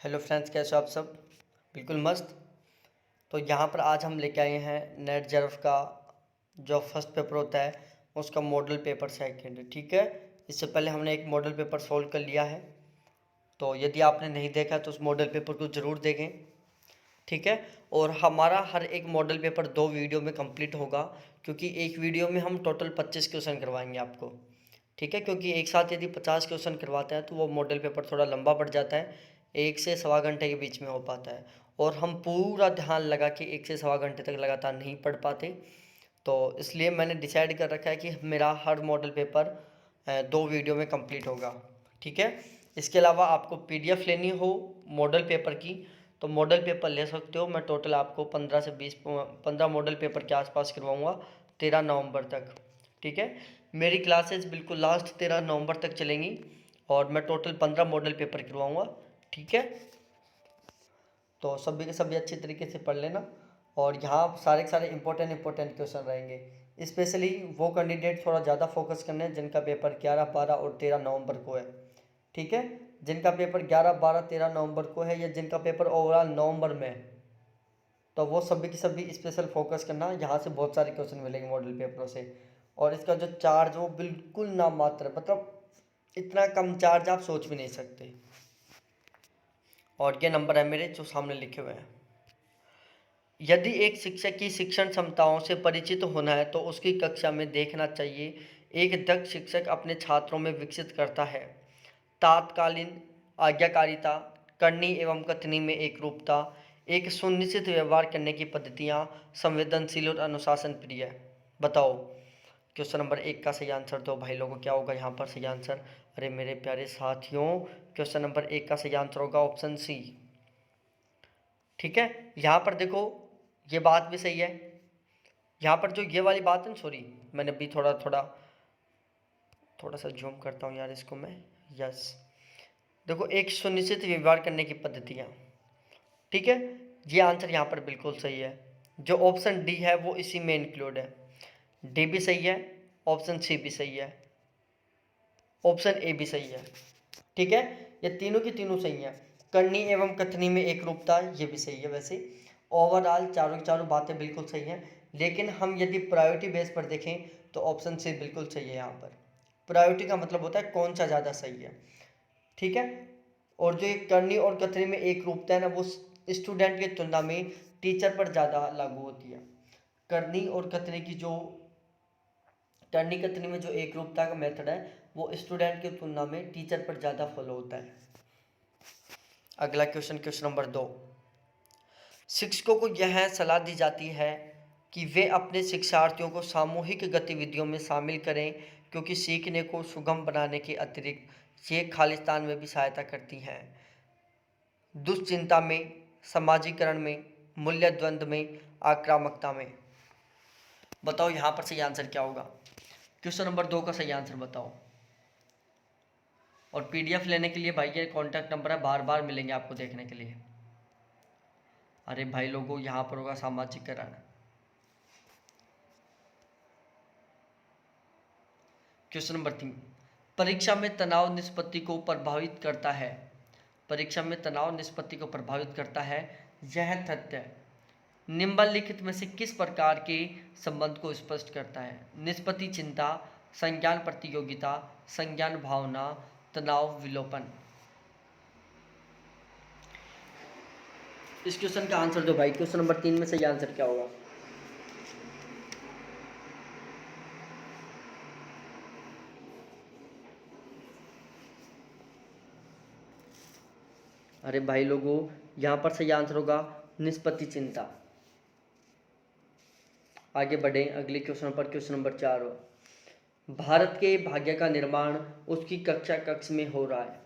Hello friends, कैसे हो आप सब? बिल्कुल मस्त। तो यहाँ पर आज हम लेके आए हैं नेट जेआरएफ का जो फर्स्ट पेपर होता है उसका मॉडल पेपर सेकंड। ठीक है, इससे पहले हमने एक मॉडल पेपर सॉल्व कर लिया है, तो यदि आपने नहीं देखा तो उस मॉडल पेपर को ज़रूर देखें। ठीक है, और हमारा हर एक मॉडल पेपर 2 वीडियो में कंप्लीट होगा, क्योंकि एक वीडियो में हम टोटल 25 क्वेश्चन करवाएंगे आपको। ठीक है, क्योंकि एक साथ यदि 50 क्वेश्चन करवाते हैं तो वो मॉडल पेपर थोड़ा लंबा पड़ जाता है, 1 से सवा घंटे के बीच में हो पाता है, और हम पूरा ध्यान लगा के 1 से सवा घंटे तक लगातार नहीं पढ़ पाते। तो इसलिए मैंने डिसाइड कर रखा है कि मेरा हर मॉडल पेपर 2 वीडियो में कंप्लीट होगा। ठीक है, इसके अलावा आपको पीडीएफ लेनी हो मॉडल पेपर की तो मॉडल पेपर ले सकते हो। मैं टोटल आपको 15 से 15 मॉडल पेपर के आसपास करवाऊँगा 13 नवंबर तक। ठीक है, मेरी क्लासेस बिल्कुल लास्ट 13 नवंबर तक चलेंगी और मैं टोटल 15 मॉडल पेपर करवाऊँगा। ठीक है, तो सभी के सभी अच्छी तरीके से पढ़ लेना, और यहाँ सारे के सारे इंपॉर्टेंट क्वेश्चन रहेंगे। स्पेशली वो कैंडिडेट थोड़ा ज़्यादा फोकस करने हैं जिनका पेपर 11, 12 और 13 नवंबर को है। ठीक है, जिनका पेपर 11, 12, 13 नवंबर को है या जिनका पेपर ओवरऑल नवंबर में है, तो वो सभी की सभी स्पेशल फोकस करना। यहाँ से बहुत सारे क्वेश्चन मिलेंगे मॉडल पेपरों से, और इसका जो चार्ज वो बिल्कुल नाम मात्र है, मतलब इतना कम चार्ज आप सोच भी नहीं सकते। और ये नंबर है मेरे जो सामने लिखे हुए हैं। यदि एक शिक्षक की शिक्षण क्षमताओं से परिचित होना है तो उसकी कक्षा में देखना चाहिए। एक दक्ष शिक्षक अपने छात्रों में विकसित करता है तात्कालीन आज्ञाकारिता, करनी एवं कथनी में एकरूपता, एक सुनिश्चित व्यवहार करने की पद्धतियाँ, संवेदनशील और अनुशासन प्रिय। बताओ, क्वेश्चन नंबर 1 का सही आंसर दो भाई लोगों। क्या होगा यहाँ पर सही आंसर? अरे मेरे प्यारे साथियों, क्वेश्चन नंबर 1 का सही आंसर होगा ऑप्शन सी। ठीक है, यहाँ पर देखो ये बात भी सही है। यहाँ पर जो ये वाली बात है, सॉरी मैंने भी थोड़ा सा जूम करता हूँ यार इसको मैं। यस, देखो एक सुनिश्चित व्यवहार करने की पद्धतियाँ। ठीक है, ये आंसर यहाँ पर बिल्कुल सही है। जो ऑप्शन डी है वो इसी में इंक्लूड है। डी भी सही है, ऑप्शन सी भी सही है, ऑप्शन ए भी सही है। ठीक है, ये तीनों की तीनों सही है। करनी एवं कथनी में एक रूपता, ये भी सही है। वैसे ओवरऑल चारों की चारों बातें बिल्कुल सही हैं, लेकिन हम यदि प्रायोरिटी बेस पर देखें तो ऑप्शन सी बिल्कुल सही है। यहाँ पर प्रायोरिटी का मतलब होता है कौन सा ज़्यादा सही है। ठीक है, और जो ये करनी और कथनी में एक रूपता है ना, वो स्टूडेंट की तुलना में टीचर पर ज़्यादा लागू होती है। करनी और कथनी की जो करनी कथनी में जो एक रूपता का मेथड है वो स्टूडेंट की तुलना में टीचर पर ज़्यादा फॉलो होता है। अगला क्वेश्चन, क्वेश्चन नंबर 2। शिक्षकों को यह सलाह दी जाती है कि वे अपने शिक्षार्थियों को सामूहिक गतिविधियों में शामिल करें, क्योंकि सीखने को सुगम बनाने के अतिरिक्त ये खालिस्तान में भी सहायता करती हैं। दुश्चिंता में, समाजीकरण में, मूल्य द्वंद्व में, आक्रामकता में। बताओ यहाँ पर सही आंसर क्या होगा? क्वेश्चन नंबर 2 का सही आंसर बताओ। और पीडीएफ लेने के लिए भाई ये कॉन्टैक्ट नंबर है, बार बार मिलेंगे आपको देखने के लिए। अरे भाई लोगों, यहाँ पर होगा सामाजिकरण। Question number 3। परीक्षा में तनाव निष्पत्ति को प्रभावित करता है। परीक्षा में तनाव निष्पत्ति को प्रभावित करता है यह तथ्य निम्नलिखित में से किस प्रकार के संबंध को स्पष्ट करता है? निष्पत्ति चिंता, संज्ञान प्रतियोगिता, संज्ञान भावना, तनाव विलोपन। इस क्वेश्चन का आंसर दो भाई। क्वेश्चन नंबर 3 में सही आंसर क्या होगा? अरे भाई लोगों, यहाँ पर सही आंसर होगा निष्पत्ति चिंता। आगे बढ़े अगले क्वेश्चन पर। Question number 4। भारत के भाग्य का निर्माण उसकी कक्षा कक्ष में हो रहा है।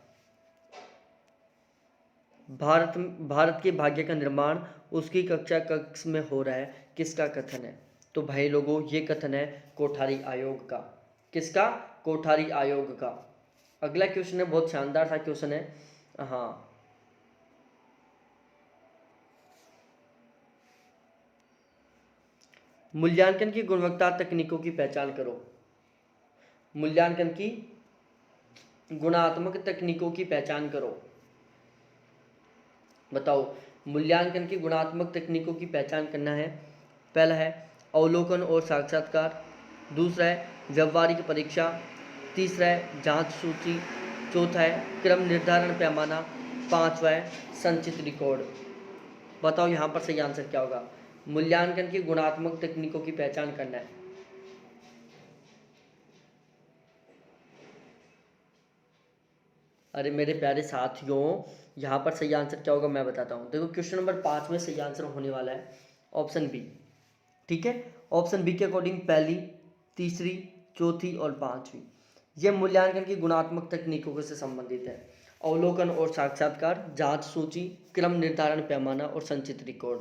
भारत के भाग्य का निर्माण उसकी कक्षा कक्ष में हो रहा है, किसका कथन है? तो भाई लोगों, ये कथन है कोठारी आयोग का। किसका? कोठारी आयोग का। अगला क्वेश्चन है, बहुत शानदार सा क्वेश्चन है। हाँ, मूल्यांकन की गुणवत्ता तकनीकों की पहचान करो। मूल्यांकन की गुणात्मक तकनीकों की पहचान करो। बताओ मूल्यांकन की गुणात्मक तकनीकों की पहचान करना है। पहला है अवलोकन और साक्षात्कार, दूसरा है व्यवहारिक परीक्षा, तीसरा है जांच सूची, चौथा है क्रम निर्धारण पैमाना, पांचवा है संचित रिकॉर्ड। बताओ यहाँ पर सही आंसर क्या होगा। मूल्यांकन की गुणात्मक तकनीकों की पहचान करना है। अरे मेरे प्यारे साथियों, यहाँ पर सही आंसर क्या होगा मैं बताता हूँ। देखो क्वेश्चन नंबर 5 में सही आंसर होने वाला है ऑप्शन बी। ठीक है, ऑप्शन बी के अकॉर्डिंग पहली, तीसरी, चौथी और पांचवी ये मूल्यांकन की गुणात्मक तकनीकों से संबंधित है। अवलोकन और साक्षात्कार, जांच सूची, क्रम निर्धारण पैमाना और संचित रिकॉर्ड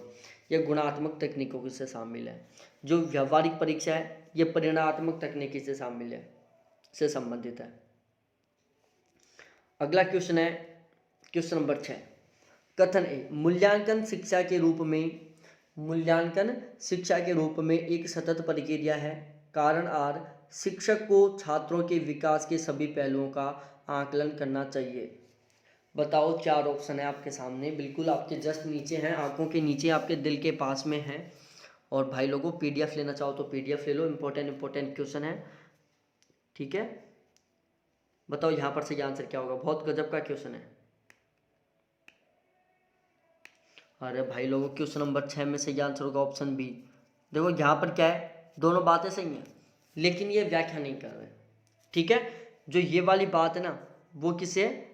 ये गुणात्मक तकनीकों से शामिल है। जो व्यवहारिक परीक्षा है ये परिणात्मक तकनीकी से शामिल है, से संबंधित है। अगला क्वेश्चन है क्वेश्चन नंबर 6। कथन ए मूल्यांकन शिक्षा के रूप में एक सतत प्रक्रिया है। कारण आर शिक्षक को छात्रों के विकास के सभी पहलुओं का आकलन करना चाहिए। बताओ, चार ऑप्शन है आपके सामने, बिल्कुल आपके जस्ट नीचे हैं, आंखों के नीचे, आपके दिल के पास में है। और भाई लोगों पीडीएफ लेना चाहो तो पीडीएफ ले लो, इंपॉर्टेंट क्वेश्चन है। ठीक है, बताओ यहाँ पर सही आंसर क्या होगा। बहुत गजब का क्वेश्चन है। अरे भाई लोगों क्वेश्चन नंबर 6 में सही आंसर होगा ऑप्शन बी। देखो यहाँ पर क्या है, दोनों बातें सही हैं लेकिन ये व्याख्या नहीं कर रहे। ठीक है, जो ये वाली बात है ना वो किसे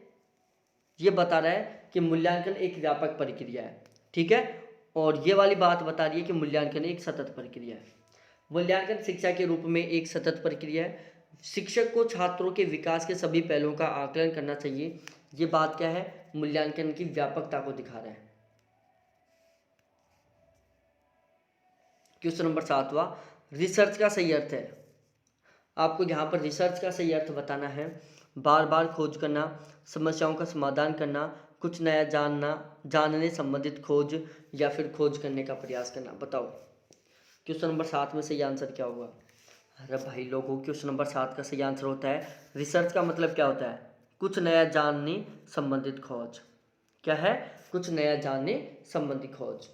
ये बता रहा है कि मूल्यांकन एक व्यापक प्रक्रिया है। ठीक है, और ये वाली बात बता रही है कि मूल्यांकन एक सतत प्रक्रिया है। मूल्यांकन शिक्षा के रूप में एक सतत प्रक्रिया है। शिक्षक को छात्रों के विकास के सभी पहलुओं का आकलन करना चाहिए। ये बात क्या है, मूल्यांकन की व्यापकता को दिखा रहा है। क्वेश्चन नंबर 7वां, रिसर्च का सही अर्थ है। आपको यहाँ पर रिसर्च का सही अर्थ बताना है। बार बार खोज करना, समस्याओं का समाधान करना, कुछ नया जानने संबंधित खोज, या फिर खोज करने का प्रयास करना। बताओ क्वेश्चन नंबर 7 में सही आंसर क्या होगा। अरे भाई लोगों क्वेश्चन नंबर 7 का सही आंसर होता है रिसर्च का मतलब क्या होता है, कुछ नया जानने संबंधित खोज। क्या है, कुछ नया जानने संबंधी खोज।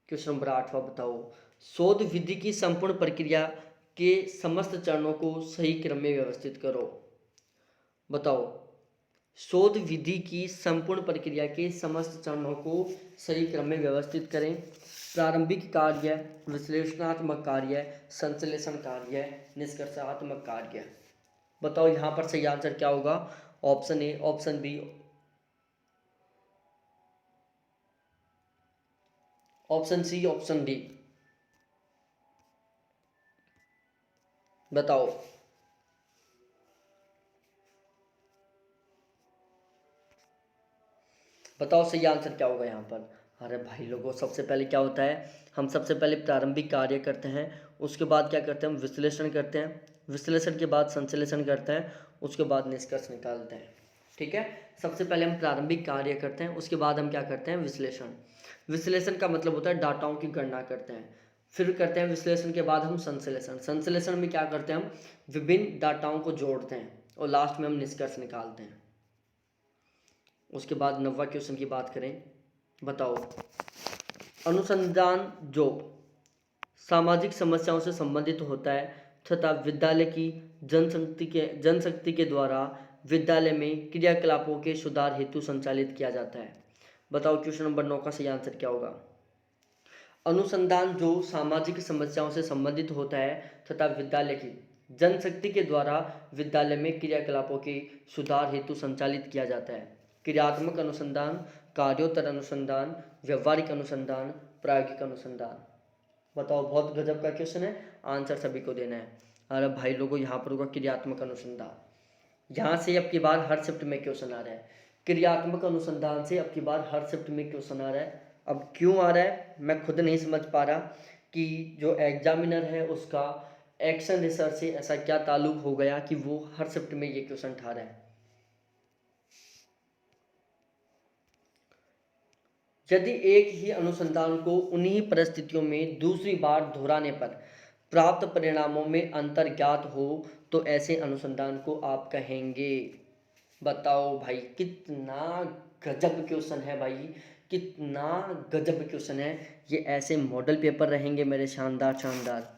क्वेश्चन नंबर 8वां, बताओ शोध विधि की संपूर्ण प्रक्रिया के समस्त चरणों को सही क्रम में व्यवस्थित करो। बताओ शोध विधि की संपूर्ण प्रक्रिया के समस्त चरणों को सही क्रम में व्यवस्थित करें। प्रारंभिक कार्य, विश्लेषणात्मक कार्य, संश्लेषण कार्य, निष्कर्षात्मक कार्य। बताओ यहाँ पर सही आंसर क्या होगा। Option A, option B, option C, option D. बताओ बताओ सही आंसर क्या होगा यहाँ पर। अरे भाई लोगों सबसे पहले क्या होता है, हम सबसे पहले प्रारंभिक कार्य करते हैं, उसके बाद क्या करते हैं, हम विश्लेषण करते हैं, विश्लेषण के बाद संश्लेषण करते हैं, उसके बाद निष्कर्ष निकालते हैं। ठीक है, सबसे पहले हम प्रारंभिक कार्य करते हैं, उसके बाद हम क्या करते हैं, विश्लेषण। विश्लेषण का मतलब होता है डाटाओं की गणना करते हैं। फिर करते हैं विश्लेषण के बाद हम संश्लेषण। संश्लेषण में क्या करते हैं, हम विभिन्न डाटाओं को जोड़ते हैं और लास्ट में हम निष्कर्ष निकालते हैं। उसके बाद 9वां क्वेश्चन की बात करें। बताओ अनुसंधान जो सामाजिक समस्याओं से संबंधित होता है तथा विद्यालय की जनशक्ति के द्वारा विद्यालय में क्रियाकलापों के सुधार हेतु संचालित किया जाता है। बताओ क्वेश्चन नंबर 9 का सही आंसर क्या होगा। अनुसंधान जो सामाजिक समस्याओं से संबंधित होता है तथा विद्यालय की जनशक्ति के द्वारा विद्यालय में क्रियाकलापों के सुधार हेतु संचालित किया जाता है। क्रियात्मक अनुसंधान, कार्योत्तर अनुसंधान, व्यवहारिक अनुसंधान, प्रायोगिक अनुसंधान। बताओ बहुत गजब का क्वेश्चन है, आंसर सभी को देना है। अरे भाई लोगों यहाँ पर होगा क्रियात्मक अनुसंधान। यहाँ से अब की बार हर शिफ्ट में क्वेश्चन आ रहा है। क्रियात्मक अनुसंधान से अब की बार हर शिफ्ट में क्वेश्चन आ रहा है। अब क्यों आ रहा है मैं खुद नहीं समझ पा रहा कि जो एग्जामिनर है उसका एक्शन रिसर्च से ऐसा क्या ताल्लुक हो गया कि वो हर शिफ्ट में ये क्वेश्चन उठा रहा है। यदि एक ही अनुसंधान को उन्हीं परिस्थितियों में दूसरी बार दोहराने पर प्राप्त परिणामों में अंतर ज्ञात हो तो ऐसे अनुसंधान को आप कहेंगे। बताओ भाई, कितना गजब क्वेश्चन है भाई, कितना गजब क्वेश्चन है। ये ऐसे मॉडल पेपर रहेंगे मेरे, शानदार शानदार।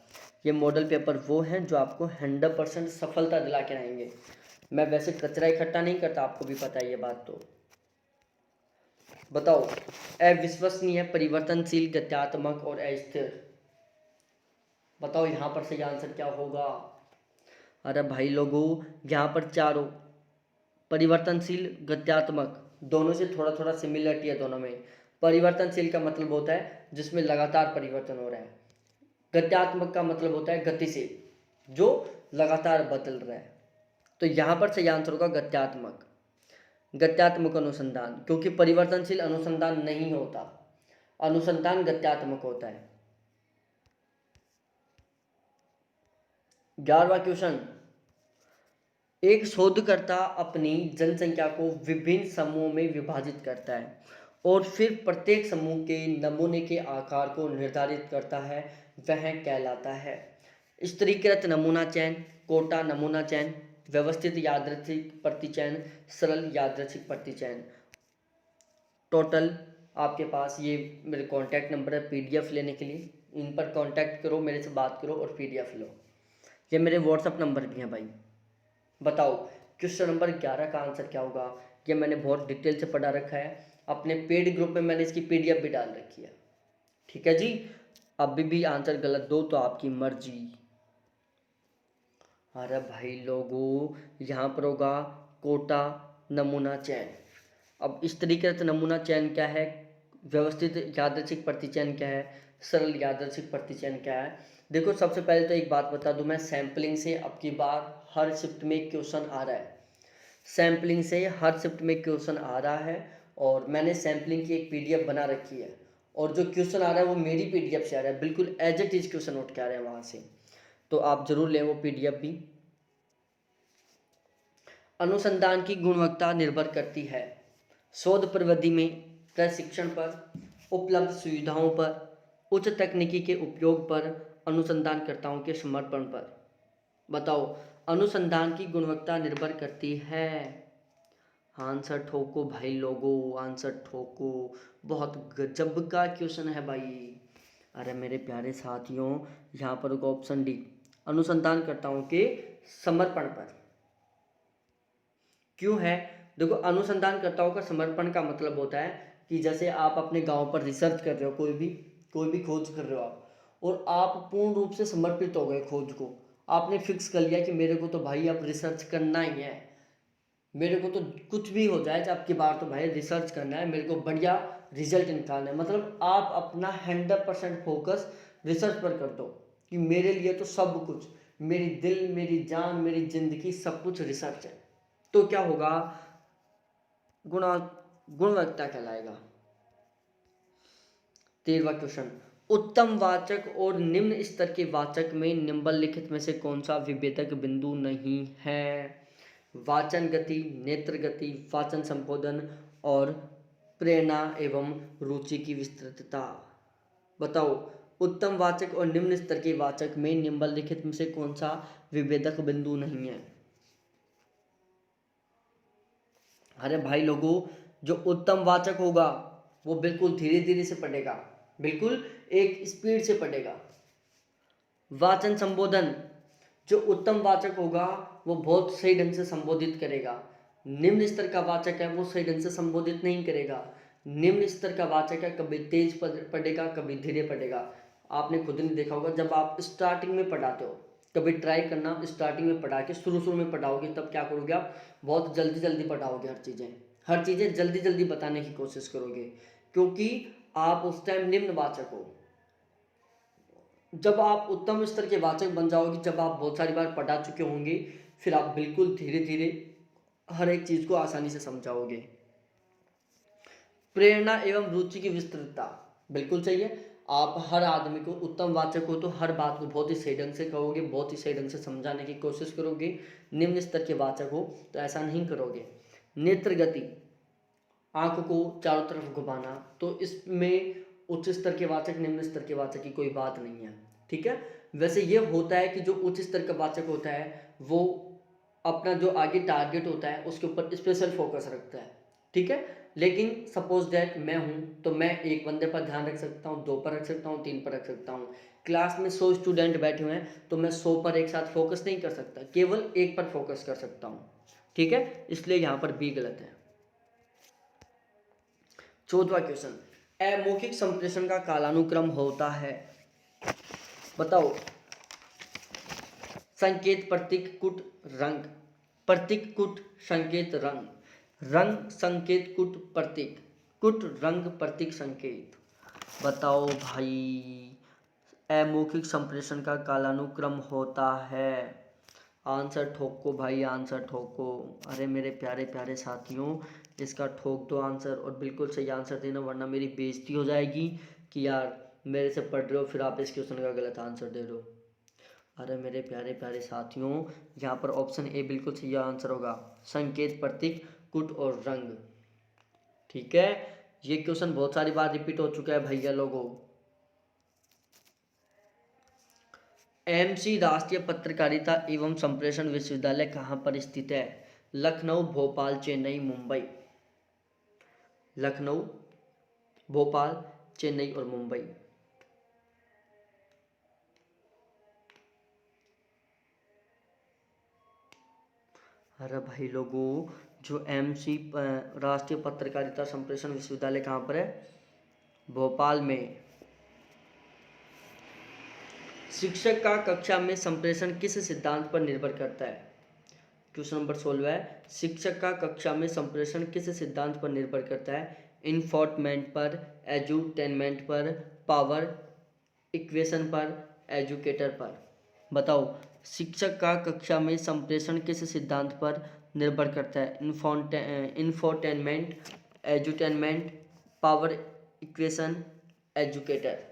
ये मॉडल पेपर वो हैं जो आपको 100% सफलता दिला के रहेंगे। मैं वैसे कचरा इकट्ठा नहीं करता, आपको भी पता है ये बात। तो बताओ, अविश्वसनीय, परिवर्तनशील, गत्यात्मक और अस्थिर। बताओ यहाँ पर सही आंसर क्या होगा। अरे भाई लोगों, यहाँ पर चारों, परिवर्तनशील, गत्यात्मक, दोनों से थोड़ा थोड़ा सिमिलरिटी है दोनों में। परिवर्तनशील का मतलब होता है जिसमें लगातार परिवर्तन हो रहा है। गत्यात्मक का मतलब होता है गतिशील, जो लगातार बदल रहा है। तो यहाँ पर सही आंसर होगा गत्यात्मक। गत्यात्मक अनुसंधान, क्योंकि परिवर्तनशील अनुसंधान नहीं होता, अनुसंधान गत्यात्मक होता है। 11वां क्वेश्चन, एक शोधकर्ता अपनी जनसंख्या को विभिन्न समूहों में विभाजित करता है और फिर प्रत्येक समूह के नमूने के आकार को निर्धारित करता है, वह कहलाता है। स्तरीकृत नमूना चयन, कोटा नमूना चयन, व्यवस्थित यादृच्छिक प्रतिचयन, सरल यादृच्छिक प्रतिचयन। टोटल आपके पास ये मेरे कॉन्टैक्ट नंबर है पीडीएफ लेने के लिए, इन पर कॉन्टैक्ट करो, मेरे से बात करो और पीडीएफ लो। ये मेरे व्हाट्सअप नंबर भी हैं भाई। बताओ क्वेश्चन नंबर 11 का आंसर क्या होगा। ये मैंने बहुत डिटेल से पढ़ा रखा है, अपने पेड ग्रुप में मैंने इसकी पीडीएफ भी डाल रखी है। ठीक है जी, अभी भी आंसर गलत दो तो आपकी मर्जी। अरे भाई लोगों, यहाँ पर होगा कोटा नमूना चयन। अब स्तरीकृत नमूना चयन क्या है, व्यवस्थित यादृच्छिक प्रतिचयन क्या है, सरल यादृच्छिक प्रतिचयन क्या है। देखो सबसे पहले तो एक बात बता दूं मैं, सैम्पलिंग से अब की बार हर शिफ्ट में क्वेश्चन आ रहा है। सैम्पलिंग से हर शिफ्ट में क्वेश्चन आ रहा है और मैंने सैम्पलिंग की एक पीडीएफ बना रखी है, और जो क्वेश्चन आ रहा है वो मेरी पीडीएफ से आ रहा है, बिल्कुल एज इट इज क्वेश्चन उठ के आ रहे हैं वहाँ से। तो आप जरूर लें वो पीडीएफ भी। अनुसंधान की गुणवत्ता निर्भर करती है शोध प्रविधि में, प्रशिक्षण पर, उपलब्ध सुविधाओं पर, उच्च तकनीकी के उपयोग पर, अनुसंधानकर्ताओं के समर्पण पर। बताओ, अनुसंधान की गुणवत्ता निर्भर करती है। आंसर ठोको भाई लोगों, आंसर ठोको। बहुत गजब का क्वेश्चन है भाई। अरे मेरे प्यारे साथियों, यहाँ पर होगा ऑप्शन डी, अनुसंधानकर्ताओं के समर्पण पर। क्यों है, देखो अनुसंधानकर्ताओं का समर्पण का मतलब होता है कि जैसे आप अपने गांव पर रिसर्च कर रहे हो, कोई भी खोज कर रहे हो आप, और आप पूर्ण रूप से समर्पित हो गए खोज को। आपने फिक्स कर लिया कि मेरे को तो भाई अब रिसर्च करना ही है, मेरे को तो कुछ भी हो जाए आपकी बार तो भाई रिसर्च करना है, मेरे को बढ़िया रिजल्ट निकालना है। मतलब आप अपना 100% फोकस रिसर्च पर कर दो कि मेरे लिए तो सब कुछ, मेरी दिल, मेरी जान, मेरी जिंदगी, सब कुछ रिसर्च है। तो क्या होगा, गुणा गुणवत्ता कहलाएगा। 13वां क्वेश्चन, उत्तम वाचक और निम्न स्तर के वाचक में निम्नलिखित में से कौन सा विभेदक बिंदु नहीं है। वाचन गति, नेत्र गति, वाचन संबोधन और प्रेरणा एवं रुचि की विस्तृतता। बताओ, उत्तम वाचक और निम्न स्तर के वाचक में निम्नलिखित में से कौन सा विभेदक बिंदु नहीं है। अरे भाई लोगों, जो उत्तम वाचक होगा वो बिल्कुल धीरे धीरे से पढ़ेगा, बिल्कुल एक स्पीड से पढ़ेगा। वाचन संबोधन, जो उत्तम वाचक होगा वो बहुत सही ढंग से संबोधित करेगा। निम्न स्तर का वाचक है वो सही ढंग से संबोधित नहीं करेगा। निम्न स्तर का वाचक है कभी तेज पढ़ेगा, कभी धीरे पढ़ेगा। आपने खुद नहीं देखा होगा, जब आप स्टार्टिंग में पढ़ाते हो, कभी ट्राई करना, स्टार्टिंग में पढ़ा के शुरू में पढ़ाओगे तब क्या करोगे आप, बहुत जल्दी जल्दी पढ़ाओगे, हर चीज़ें जल्दी जल्दी बताने की कोशिश करोगे, क्योंकि आप उस टाइम निम्न वाचक हो। जब आप उत्तम स्तर के वाचक बन जाओगे, जब आप बहुत सारी बार पढ़ा चुके होंगे, फिर आप बिल्कुल धीरे धीरे हर एक चीज़ को आसानी से समझाओगे। प्रेरणा एवं रुचि की विस्तृतता, बिल्कुल सही है। आप हर आदमी को, उत्तम वाचक हो तो हर बात को बहुत ही सही ढंग से कहोगे, बहुत ही सही ढंग से समझाने की कोशिश करोगे। निम्न स्तर के वाचक हो तो ऐसा नहीं करोगे। नेत्र गति, आंख को चारों तरफ घुमाना, तो इसमें उच्च स्तर के वाचक, निम्न स्तर के वाचक की कोई बात नहीं है। ठीक है, वैसे ये होता है कि जो उच्च स्तर का वाचक होता है वो अपना जो आगे टारगेट होता है उसके ऊपर स्पेशल फोकस रखता है, ठीक है। लेकिन सपोज दैट मैं हूँ तो मैं एक बंदे पर ध्यान रख सकता हूँ, 2 पर रख सकता हूँ, 3 पर रख सकता हूँ। क्लास में 100 स्टूडेंट बैठे हुए हैं तो मैं 100 पर एक साथ फोकस नहीं कर सकता, केवल एक पर फोकस कर सकता हूँ, ठीक है। इसलिए यहाँ पर बी गलत है। 14वां क्वेश्चन, अमौखिक संप्रेषण का कालानुक्रम होता है, बताओ। संकेत, प्रतीक, कुट, रंग। प्रतीक, कुट, संकेत, रंग। रंग, संकेत, कुट, प्रतीक। कुट, रंग, प्रतीक, संकेत। बताओ भाई, अमौखिक संप्रेषण का कालानुक्रम होता है। आंसर ठोको भाई, आंसर ठोको। अरे मेरे प्यारे प्यारे साथियों, इसका ठोक दो आंसर और बिल्कुल सही आंसर देना, वरना मेरी बेइज्जती हो जाएगी कि यार मेरे से पढ़ रहे हो फिर आप इस क्वेश्चन का गलत आंसर दे रहे हो। अरे मेरे प्यारे प्यारे साथियों, यहाँ पर ऑप्शन ए बिल्कुल सही आंसर होगा, संकेत, प्रतीक, कुट और रंग, ठीक है। ये क्वेश्चन बहुत सारी बार रिपीट हो चुका है भैया लोगों। एमसी राष्ट्रीय पत्रकारिता एवं संप्रेषण विश्वविद्यालय कहाँ पर स्थित है? लखनऊ, भोपाल, चेन्नई, मुंबई। लखनऊ, भोपाल, चेन्नई और मुंबई। अरे भाई लोगों, जो एमसी राष्ट्रीय पत्रकारिता संप्रेषण विश्वविद्यालय कहाँ पर है? भोपाल में। शिक्षक का कक्षा में संप्रेषण किस सिद्धांत पर निर्भर करता है? क्वेश्चन नंबर 16 है, शिक्षक का कक्षा में संप्रेषण किस सिद्धांत पर निर्भर करता है? इन्फोर्टमेंट पर, एजुटेनमेंट पर, पावर इक्वेशन पर, एजुकेटर पर। बताओ, शिक्षक का कक्षा में संप्रेषण किस सिद्धांत पर निर्भर करता है? Infotainment, edutainment, power equation, educator.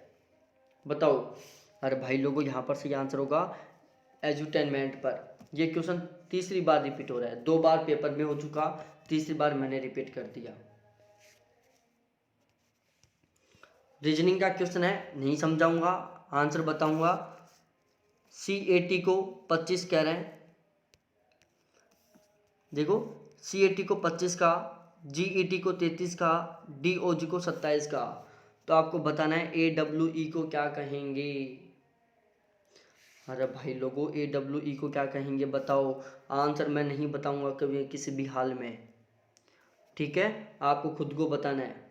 बताओ। अरे भाई लोगों, यहाँ पर सही आंसर होगा एजुटेनमेंट पर। ये क्वेश्चन तीसरी बार रिपीट हो रहा है, 2 बार पेपर में हो चुका, तीसरी बार मैंने रिपीट कर दिया। रीजनिंग का क्वेश्चन है, नहीं समझाऊंगा, आंसर बताऊंगा। CAT को 25 कह रहे हैं, देखो CAT को 25 का, GET को 33 का, DOG को 27 का। तो आपको बताना है AWE को क्या कहेंगे। अरे भाई लोगों, AWE को क्या कहेंगे बताओ। आंसर मैं नहीं बताऊंगा कभी किसी भी हाल में, ठीक है, आपको खुद को बताना है।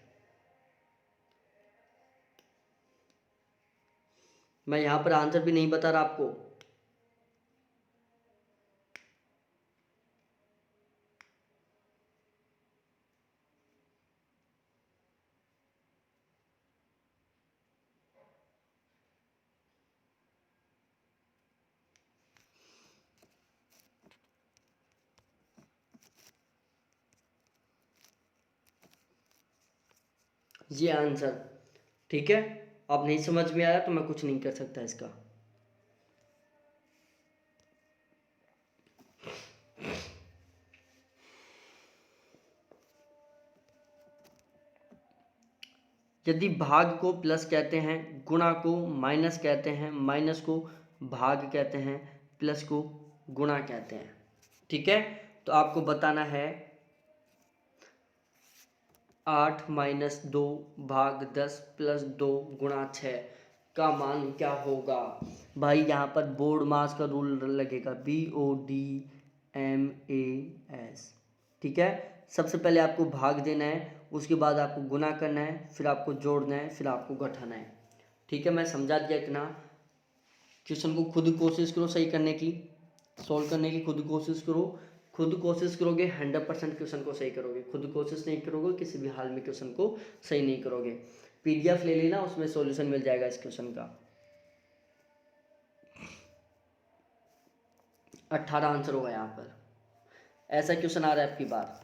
मैं यहाँ पर आंसर भी नहीं बता रहा आपको। ये आंसर, ठीक है। अब नहीं समझ में आया तो मैं कुछ नहीं कर सकता इसका। यदि भाग को प्लस कहते हैं, गुणा को माइनस कहते हैं, माइनस को भाग कहते हैं, प्लस को गुणा कहते हैं, ठीक है। तो आपको बताना है 8 - 2 भाग 10 + 2 गुणा 6 का मान क्या होगा। भाई यहाँ पर बोर्ड मास का रूल लगेगा, BODMAS, ठीक है। सबसे पहले आपको भाग देना है, उसके बाद आपको गुना करना है, फिर आपको जोड़ना है, फिर आपको घटाना है, ठीक है। मैं समझा दिया इतना। क्वेश्चन को खुद कोशिश करो सही करने की, सॉल्व करने की खुद कोशिश करो। खुद कोशिश करोगे 100% क्वेश्चन को सही करोगे, खुद कोशिश नहीं करोगे किसी भी हाल में क्वेश्चन को सही नहीं करोगे। PDF ले लेना, उसमें सॉल्यूशन मिल जाएगा इस क्वेश्चन का। 18 आंसर होगा यहाँ पर, ऐसा क्वेश्चन आ रहा है आपकी बार।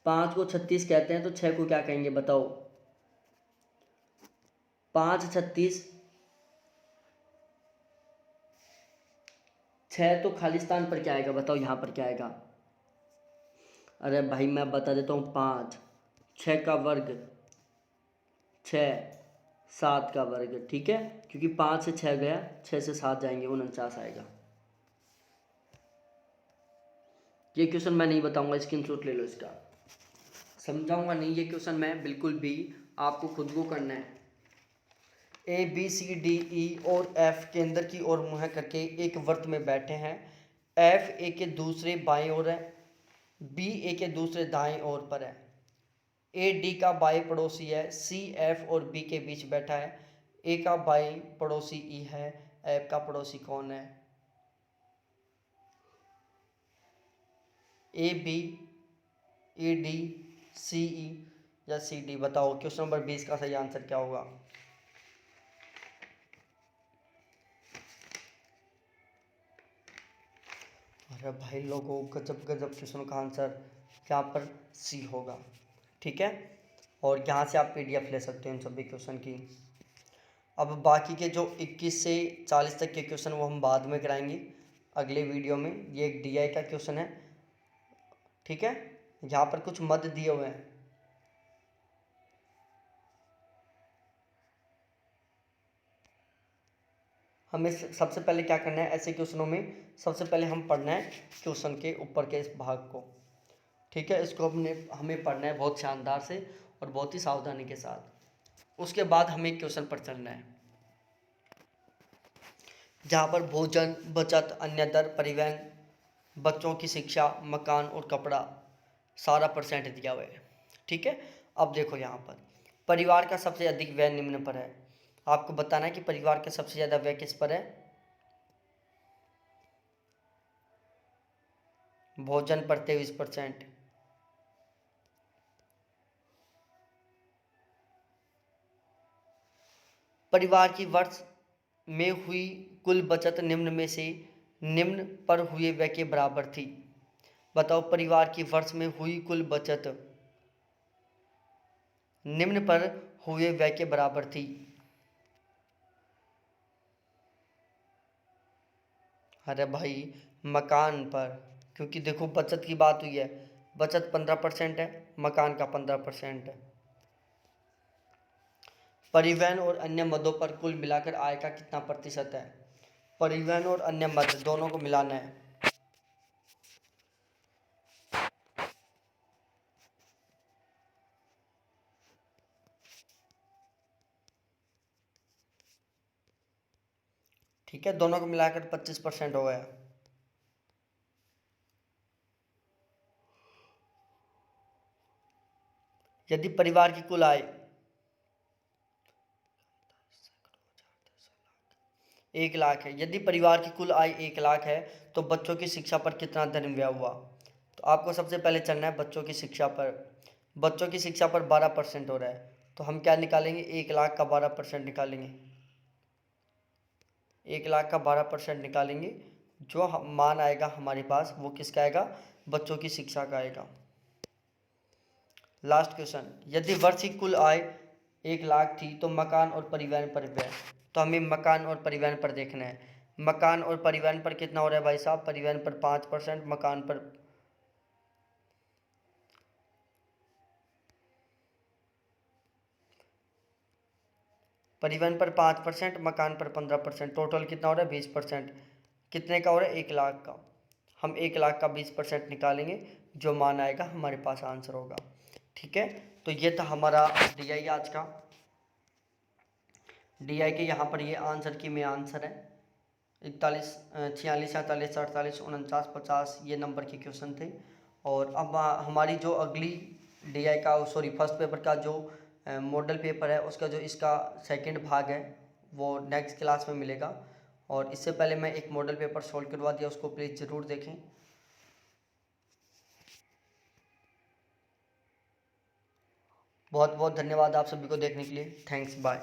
5 को 36 कहते हैं तो 6 को क्या कहेंगे बताओ। 5 36, 6 तो खालिस्तान पर क्या आएगा बताओ, यहाँ पर क्या आएगा। अरे भाई मैं बता देता हूँ, 5, 6 का वर्ग 6, 7 का वर्ग, ठीक है, क्योंकि 5 से 6 गया, 6 से 7 जाएंगे, 49 आएगा। ये क्वेश्चन मैं नहीं बताऊंगा, स्क्रीनशॉट ले लो इसका, समझाऊंगा नहीं ये क्वेश्चन मैं बिल्कुल भी, आपको खुद को करना है। A B C D E और एफ केंद्र की ओर मुँह करके एक वृत्त में बैठे हैं। एफ ए के दूसरे बाएं ओर है, बी ए के दूसरे दाएं ओर पर है। ए डी का बाएं पड़ोसी है, सी एफ और बी के बीच बैठा है। ए का बाएं पड़ोसी ई है, एफ का पड़ोसी कौन है? ए बी, ए डी, सी ई या सी डी, बताओ क्वेश्चन नंबर 20 का सही आंसर क्या होगा? अरे भाई लोगों, गजब गजब क्वेश्चन का आंसर यहाँ पर सी होगा, ठीक है। और यहाँ से आप पीडीएफ ले सकते हो इन सभी क्वेश्चन की। अब बाकी के जो 21 से 40 तक के क्वेश्चन वो हम बाद में कराएंगे अगले वीडियो में। ये एक डीआई का क्वेश्चन है, ठीक है। यहाँ पर कुछ मद दिए हुए हैं, हमें सबसे पहले क्या करना है, ऐसे क्वेश्चनों में सबसे पहले हम पढ़ना है क्वेश्चन के ऊपर के इस भाग को, ठीक है। इसको हमें पढ़ना है बहुत शानदार से और बहुत ही सावधानी के साथ। उसके बाद हमें क्वेश्चन पर चलना है जहाँ पर भोजन, बचत, अन्य दर, परिवहन, बच्चों की शिक्षा, मकान और कपड़ा सारा परसेंट दिया हुआ है, ठीक है। अब देखो यहाँ पर परिवार का सबसे अधिक व्यय निम्न पर है। आपको बताना है कि परिवार का सबसे ज़्यादा व्यय किस पर है? भोजन पर 23%, परिवार की वर्ष में हुई कुल बचत निम्न में से निम्न पर हुए व्यय के बराबर थी। बताओ परिवार की वर्ष में हुई कुल बचत निम्न पर हुए व्यय के बराबर थी। अरे भाई मकान पर, क्योंकि देखो बचत की बात हुई है, बचत 15% है, मकान का 15% है। परिवहन और अन्य मदों पर कुल मिलाकर आय का कितना प्रतिशत है? परिवहन और अन्य मद दोनों को मिलाना है। ठीक है, दोनों को मिलाकर 25% हो गया। यदि परिवार की कुल आय 1 लाख है, यदि परिवार की कुल आय 1 लाख है तो बच्चों की शिक्षा पर कितना धन व्यय हुआ? तो आपको सबसे पहले चलना है बच्चों की शिक्षा पर। बच्चों की शिक्षा पर 12% हो रहा है, तो हम क्या निकालेंगे? 1 लाख का 12% निकालेंगे। 1 लाख का 12% निकालेंगे, जो मान आएगा हमारे पास वो किसका आएगा? बच्चों की शिक्षा का आएगा। लास्ट क्वेश्चन, यदि वर्ष की कुल आय 1 लाख थी तो मकान और परिवहन पर व्यय, तो हमें मकान और परिवहन पर देखना है। मकान और परिवहन पर कितना हो रहा है भाई साहब? परिवहन पर 5%, मकान पर परिवहन पर 5%, मकान पर 15%, टोटल कितना हो रहा है? 20%। कितने का हो रहा है? 1 लाख का। हम 1 लाख का 20% निकालेंगे, जो मान आएगा हमारे पास आंसर होगा, ठीक है। तो ये था हमारा डीआई आज का। डीआई के यहाँ पर ये आंसर की में आंसर है 41, 46, 47, 48, 49, 50, ये नंबर के क्वेश्चन थे। और अब हमारी जो अगली डीआई का, सॉरी फर्स्ट पेपर का जो मॉडल पेपर है उसका जो इसका सेकंड भाग है वो नेक्स्ट क्लास में मिलेगा। और इससे पहले मैं एक मॉडल पेपर सॉल्व करवा दिया, उसको प्लीज़ ज़रूर देखें। बहुत बहुत धन्यवाद आप सभी को देखने के लिए। Thanks, bye.